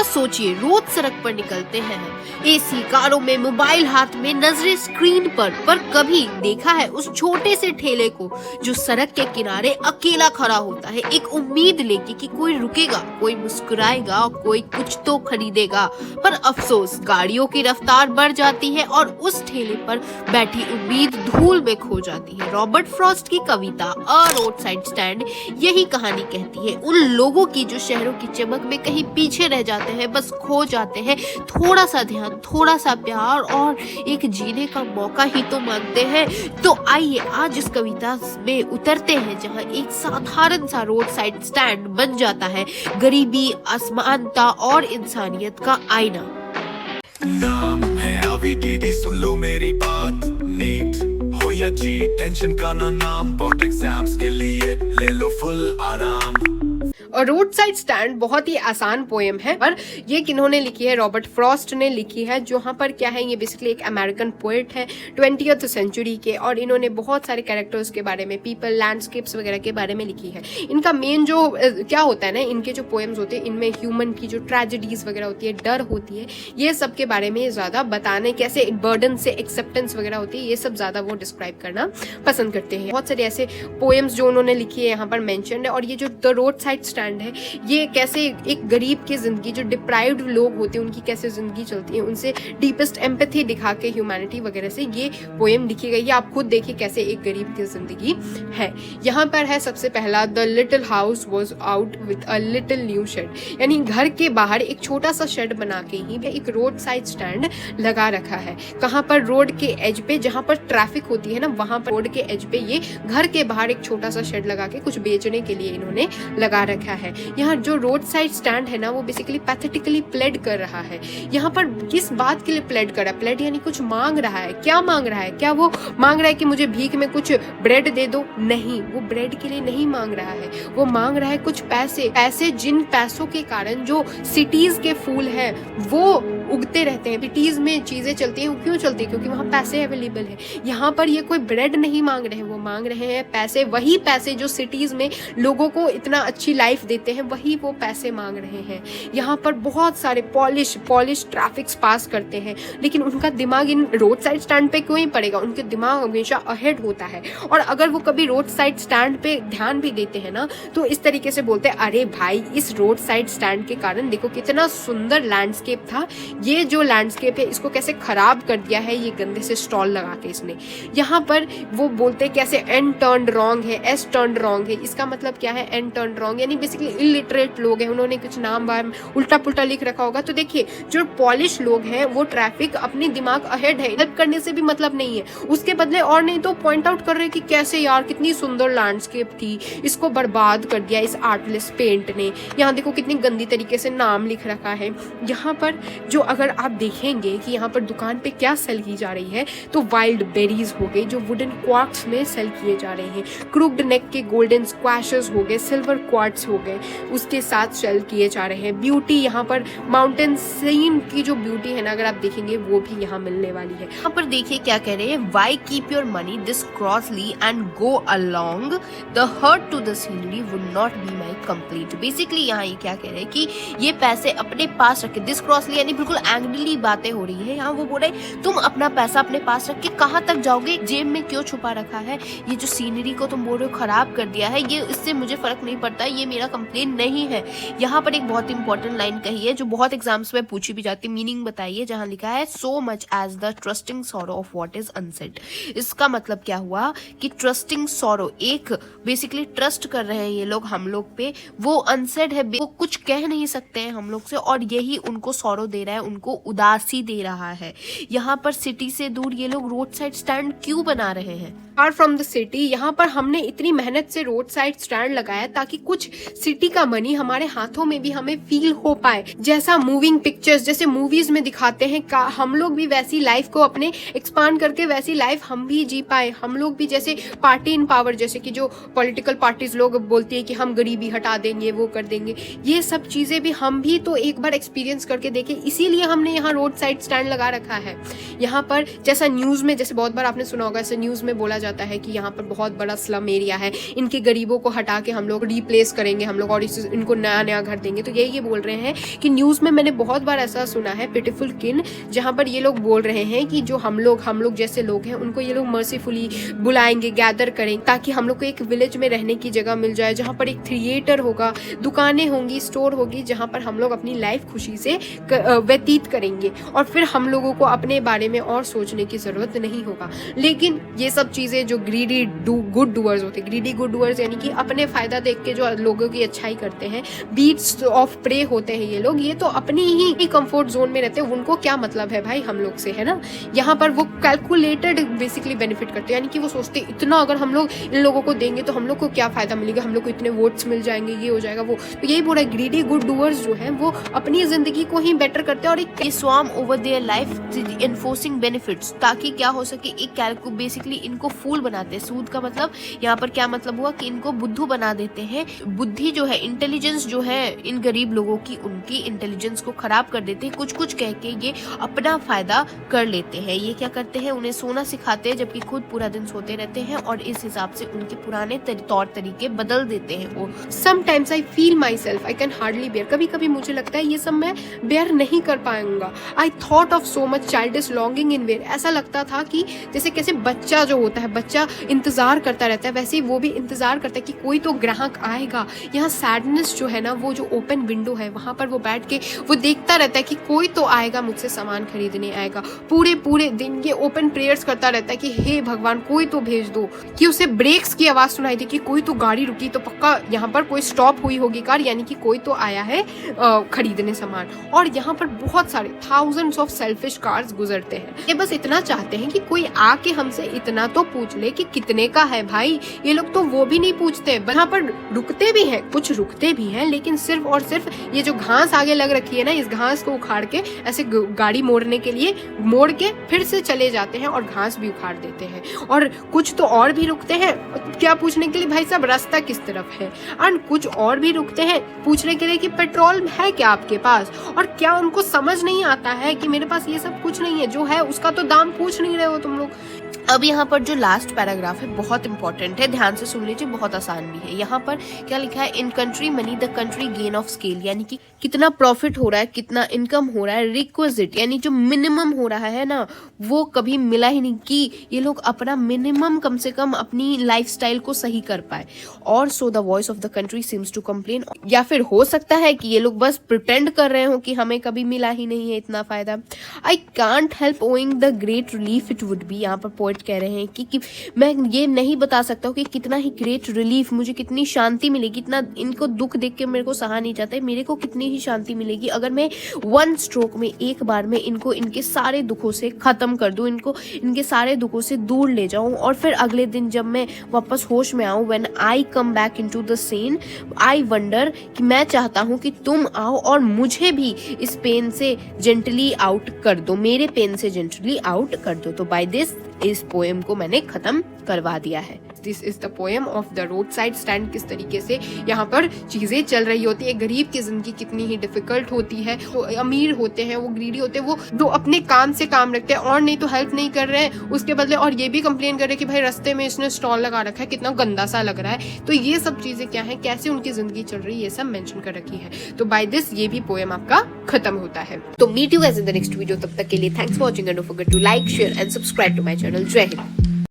जरा सोचिए, रोज सड़क पर निकलते हैं एसी कारों में, मोबाइल हाथ में, नजरें स्क्रीन पर कभी देखा है उस छोटे से ठेले को जो सड़क के किनारे अकेला खड़ा होता है, एक उम्मीद लेके कि कोई रुकेगा, कोई मुस्कुराएगा, कोई कुछ तो खरीदेगा। पर अफसोस, गाड़ियों की रफ्तार बढ़ जाती है और उस ठेले पर बैठी उम्मीद धूल में खो जाती है। रॉबर्ट फ्रॉस्ट की कविता अ रोड साइड स्टैंड यही कहानी कहती है उन लोगों की जो शहरों की चमक में कहीं पीछे रह जाते हैं, बस खो जाते हैं। थोड़ा सा ध्यान, थोड़ा सा प्यार और एक जीने का मौका ही तो मांगते हैं। तो आइए आज इस कविता में उतरते हैं जहां एक साधारण सा रोड साइड स्टैंड बन जाता है गरीबी, असमानता और इंसानियत का आईना। नाम है AVDD, सुन लो मेरी बात, नीट हो या जी, टेंशन का ना नाम, बोर्ड एग्जाम्स के लिए ले लो फुल आराम। और रोड साइड स्टैंड बहुत ही आसान पोएम है, पर ये किन्होंने लिखी है? रॉबर्ट फ्रॉस्ट ने लिखी है। जहाँ पर क्या है, ये बेसिकली एक अमेरिकन पोएट है 20th सेंचुरी के, और इन्होंने बहुत सारे कैरेक्टर्स के बारे में, पीपल, लैंडस्केप्स वगैरह के बारे में लिखी है। इनका मेन जो क्या होता है ना, इनके जो पोएम्स होते हैं इनमें ह्यूमन की जो ट्रेजेडीज वगैरह होती है, डर होती है, ये सब के बारे में ज्यादा बताने, कैसे बर्डन से एक्सेप्टेंस वगैरह होती है, ये सब ज्यादा वो डिस्क्राइब करना पसंद करते हैं। बहुत सारे ऐसे पोएम्स जो उन्होंने लिखी है यहाँ पर मेंशन्ड है। और ये जो द रोड साइड स्टैंड है, ये कैसे एक गरीब की जिंदगी, जो डिप्राइव्ड लोग होते हैं उनकी कैसे जिंदगी चलती है, उनसे डीपेस्ट एम्पैथी दिखा के ह्यूमैनिटी वगैरह से ये पोएम लिखी गई है। आप खुद देखिए कैसे एक गरीब की जिंदगी है। यहाँ पर है सबसे पहला, the little house was out with a little new shed, यानी घर के बाहर एक छोटा सा शेड बना के ही एक रोड साइड स्टैंड लगा रखा है। कहाँ पर? रोड के एज पे, जहाँ पर ट्रैफिक होती है ना, वहां पर रोड के एज पे ये घर के बाहर एक छोटा सा शेड लगा के कुछ बेचने के लिए इन्होंने लगा रखा है। यहाँ जो रोड साइड स्टैंड है ना, वो बेसिकली पैथेटिकली प्लेड कर रहा है। यहाँ पर किस बात के लिए प्लेड कर रहा है? प्लेड यानी कुछ मांग रहा है। क्या मांग रहा है? क्या वो मांग रहा है कि मुझे भीख में कुछ ब्रेड दे दो? नहीं, वो ब्रेड के लिए नहीं मांग रहा है, वो मांग रहा है कुछ पैसे जिन पैसों के कारण जो सिटीज के फूल है वो उगते रहते हैं। सिटीज में चीजें चलती हैं, क्यों चलती है? क्योंकि वहाँ पैसे अवेलेबल है। यहाँ पर ये कोई ब्रेड नहीं मांग रहे हैं, वो मांग रहे हैं पैसे। वही पैसे जो सिटीज में लोगों को इतना अच्छी लाइफ देते हैं, वही वो पैसे मांग रहे हैं। यहाँ पर बहुत सारे पॉलिश ट्रैफिक्स पास करते हैं, लेकिन उनका दिमाग इन रोड साइड स्टैंड पे क्यों ही पड़ेगा? उनके दिमाग हमेशा अहेड होता है। और अगर वो कभी रोड साइड स्टैंड पे ध्यान भी देते हैं ना, तो इस तरीके से बोलते हैं, अरे भाई, इस रोड साइड स्टैंड के कारण देखो कितना सुंदर लैंडस्केप था, ये जो लैंडस्केप है इसको कैसे खराब कर दिया है ये गंदे से स्टॉल लगा के इसने। यहाँ पर वो बोलते हैं कैसे एन टर्न रॉन्ग है, एस टर्न रॉन्ग है। इसका मतलब क्या है? एन टर्न रॉन्ग यानी बेसिकली इलिटरेट लोग हैं, उन्होंने कुछ नाम वाम उल्टा पुल्टा लिख रखा होगा। तो देखिए, जो पॉलिश लोग हैं वो ट्रैफिक अपनी दिमाग अहेड है, हेल्प करने से भी मतलब नहीं है, उसके बदले और नहीं तो पॉइंट आउट कर रहे हैं कि कैसे यार कितनी सुंदर लैंडस्केप थी, इसको बर्बाद कर दिया इस आर्टलेस पेंट ने। यहाँ देखो कितनी गंदी तरीके से नाम लिख रखा है। यहाँ पर जो अगर आप देखेंगे कि यहाँ पर दुकान पे क्या सेल की जा रही है, तो वाइल्ड बेरीज हो गए जो वुडन क्वार्ट्स में सेल किए जा रहे हैं, क्रूक्ड नेक के गोल्डन स्क्वैशेस हो गए, सिल्वर क्वार्ट्स हो गए, उसके साथ सेल किए जा रहे हैं। ब्यूटी, यहाँ पर माउंटेन सीन की जो ब्यूटी है ना, अगर आप देखेंगे वो भी यहाँ मिलने वाली है। यहाँ पर देखिए क्या कह रहे हैं, why keep your money this crossly and go along, the hurt to the scenery would not be my complete. Basically यहाँ ये क्या कह रहे हैं कि ये पैसे अपने पास रखे, दिस क्रॉसली यानी बिल्कुल एंग्रीली बातें हो रही है। यहाँ वो बोल रहे तुम अपना पैसा अपने पास रख के कहाँ तक जाओगे, जेब में क्यों छुपा रखा है, ये जो सीनरी को तुम बोल रहे हो खराब कर दिया है, ये इससे मुझे फर्क नहीं पड़ता, ये मेरा कंप्लेन नहीं है। यहाँ पर एक बहुत इंपॉर्टेंट लाइन कही है जो बहुत एग्जाम्स में पूछी भी जाती है, मीनिंग बताइए, जहाँ लिखा है so much as the trusting sorrow of what is unsaid. इसका मतलब क्या हुआ कि ट्रस्टिंग सॉरो, एक बेसिकली ट्रस्ट कर रहे हैं ये लोग हम लोग पे, वो अनसेड है, वो कुछ कह नहीं सकते हैं हम लोग से, और यही उनको सॉरो दे रहा है, उनको उदासी दे रहा है। यहाँ पर सिटी से दूर ये लोग रोड साइड स्टैंड क्यों बना रहे हैं? फार फ्रॉम द सिटी, यहाँ पर हमने इतनी मेहनत से रोड साइड स्टैंड लगाया ताकि कुछ सिटी का मनी हमारे हाथों में भी हमें फील हो पाए, जैसा मूविंग पिक्चर्स, जैसे मूवीज में दिखाते हैं, हम लोग भी वैसी लाइफ को अपने एक्सपांड करके वैसी लाइफ हम भी जी पाए। हम लोग भी जैसे पार्टी इन पावर, जैसे कि जो पॉलिटिकल पार्टीज लोग बोलती है कि हम गरीबी हटा देंगे, वो कर देंगे, ये सब चीजें भी हम भी तो एक बार एक्सपीरियंस करके देखें, इसीलिए हमने यहाँ रोड साइड स्टैंड लगा रखा है। यहाँ पर जैसा न्यूज में, जैसे बहुत बार आपने सुना होगा, ऐसे न्यूज में बोला जाता जाता है कि यहाँ पर बहुत बड़ा स्लम एरिया है, इनके गरीबों को हटा के हम लोग रिप्लेस करेंगे हम लोग और इनको नया नया घर देंगे। तो यही ये बोल रहे हैं कि न्यूज़ में मैंने बहुत बार ऐसा सुना है, पिटिफुल किन, जहाँ पर ये लोग बोल रहे हैं कि जो हम लोग जैसे लोग हैं उनको ये लोग मर्सीफुली बुलाएंगे, गैदर करेंगे, ताकि हम लोग को एक विलेज में रहने की जगह मिल जाए, जहाँ पर एक थिएटर होगा, दुकानें होंगी, स्टोर होगी, जहाँ पर हम लोग अपनी लाइफ खुशी से व्यतीत करेंगे और फिर हम लोगों को अपने बारे में और सोचने की जरूरत नहीं होगा। लेकिन ये सब चीजें जो ग्रीडी गुड डूअर्स होते हैं, ग्रीडी गुड डूअर्स यानी कि अपने फायदा देख के जो लोगों की अच्छाई करते हैं, बीट्स ऑफ प्रे होते हैं ये लोग, ये तो अपनी ही कंफर्ट जोन में रहते हैं, उनको क्या मतलब है भाई हम लोग से, है ना। यहाँ पर वो कैलकुलेटेड बेसिकली बेनिफिट करते हैं, यानी कि वो सोचते इतना अगर हम लोग इन लोगों को देंगे तो हम लोग को क्या फायदा मिलेगा, हम लोग को इतने वोट्स मिल जाएंगे, ये हो जाएगा वो। तो यही बोला ग्रीडी गुड डूअर्स जो है वो अपनी जिंदगी को ही बेटर करते हैं और एक swarm over their life enforcing benefits, ताकि क्या हो सके एक कैलकु बेसिकली इनको फूल बनाते हैं। सूद का मतलब यहाँ पर क्या मतलब हुआ कि इनको बुद्धू बना देते हैं। बुद्धि जो है, इंटेलिजेंस जो है इन गरीब लोगों की, उनकी इंटेलिजेंस को खराब कर देते हैं, कुछ कुछ कह के ये अपना फायदा कर लेते हैं। ये क्या करते हैं, उन्हें सोना सिखाते हैं जबकि खुद पूरा दिन सोते रहते हैं और इस हिसाब से उनके पुराने तौर तरीके बदल देते हैं वो। Sometimes I feel myself I can hardly bear, कभी कभी मुझे लगता है ये सब मैं बेयर नहीं कर पाऊंगा। I thought of so much childish longing in where, ऐसा लगता था कि जैसे कैसे बच्चा जो होता है, बच्चा इंतजार करता रहता है, वैसे ही वो भी इंतजार करता है कि कोई तो ग्राहक आएगा। यहाँ सैडनेस जो है ना, वो जो ओपन विंडो है वहां पर वो बैठ के वो देखता रहता है कि कोई तो आएगा मुझसे सामान खरीदने आएगा। पूरे दिन ये ओपन प्रेयर्स करता रहता है कि हे भगवान कोई तो भेज दो, कि उसे ब्रेक्स की आवाज सुनाई दी कि कोई तो गाड़ी रुकी तो पक्का यहाँ पर कोई स्टॉप हुई होगी कार, यानी कि कोई तो आया है खरीदने सामान। और यहाँ पर बहुत सारे थाउजेंड्स ऑफ सेल्फिश कार्स गुजरते हैं, ये बस इतना चाहते हैं कि कोई आके हमसे इतना तो पूछ ले कि कितने का है भाई। ये लोग तो वो भी नहीं पूछते, यहाँ पर रुकते भी हैं, कुछ रुकते भी हैं, लेकिन सिर्फ और सिर्फ ये जो घास आगे लग रखी है ना, इस घास को उखाड़ के ऐसे गाड़ी मोड़ने के लिए मोड़ के फिर से चले जाते हैं और घास भी उखाड़ देते हैं। और कुछ तो और भी रुकते हैं क्या पूछने के लिए भाई साहब रास्ता किस तरफ है, और कुछ और भी रुकते हैं पूछने के लिए कि पेट्रोल है क्या आपके पास। और क्या उनको समझ नहीं आता है कि मेरे पास ये सब कुछ नहीं है, जो है उसका तो दाम पूछ नहीं रहे हो तुम लोग। अब यहाँ पर जो लास्ट पैराग्राफ है बहुत इंपॉर्टेंट है, ध्यान से सुन लीजिए, बहुत आसान भी है। यहाँ पर क्या लिखा है, in country money the country gain of scale, यानी कि कितना प्रॉफिट हो रहा है, कितना इनकम हो रहा है। रिक्विजिट यानी जो मिनिमम हो रहा है ना, वो कभी मिला ही नहीं कि ये लोग अपना मिनिमम कम से कम अपनी लाइफस्टाइल को सही कर पाए। और so the voice of the country seems to complain, या फिर हो सकता है कि ये लोग बस प्रिटेंड कर रहे हो कि हमें कभी मिला ही नहीं है इतना फायदा। I can't help owing the great relief it would be, यहाँ पर पोएट कह रहे हैं कि मैं ये नहीं बता सकता हूँ कि कितना ही ग्रेट रिलीफ, मुझे कितनी शांति मिलेगी, इतना इनको दुख देख के मेरे को सहा नहीं जाता है, मेरे को कितनी ही शांति मिलेगी अगर मैं वन स्ट्रोक में, एक बार में इनको इनके सारे दुखों से खत्म कर दूं, इनको इनके सारे दुखों से दूर ले जाऊं। और फिर अगले दिन जब मैं वापस होश में आऊं, when I come back into the scene, I wonder कि मैं चाहता हूं कि तुम आओ और मुझे भी इस पेन से जेंटली आउट कर दो, मेरे पेन से जेंटली आउट कर दो। तो बाय दिस इस पोएम को मैंने खत्म करवा दिया है। This is the poem of the road side stand. किस तरीके से यहाँ पर चीजें चल रही होती है, गरीब की जिंदगी कितनी ही डिफिकल्ट होती है। तो अमीर होते हैं, वो ग्रीडी होते हैं, वो जो अपने काम से काम रखते हैं और नहीं तो हेल्प नहीं कर रहे हैं उसके बदले, और ये भी कंप्लेन कर रहे हैं कि भाई रास्ते में इसने स्टॉल लगा रखा है, कितना गंदा सा लग रहा है। तो ये सब चीजें क्या है, कैसे उनकी जिंदगी चल रही है, ये सब मेंशन कर रखी है। तो बाय दिस ये भी पोएम आपका खत्म होता है। तो meet you guys in the next video, तब तक के लिए thanks for watching and don't forget to like, share and subscribe to my channel. जय हिंद।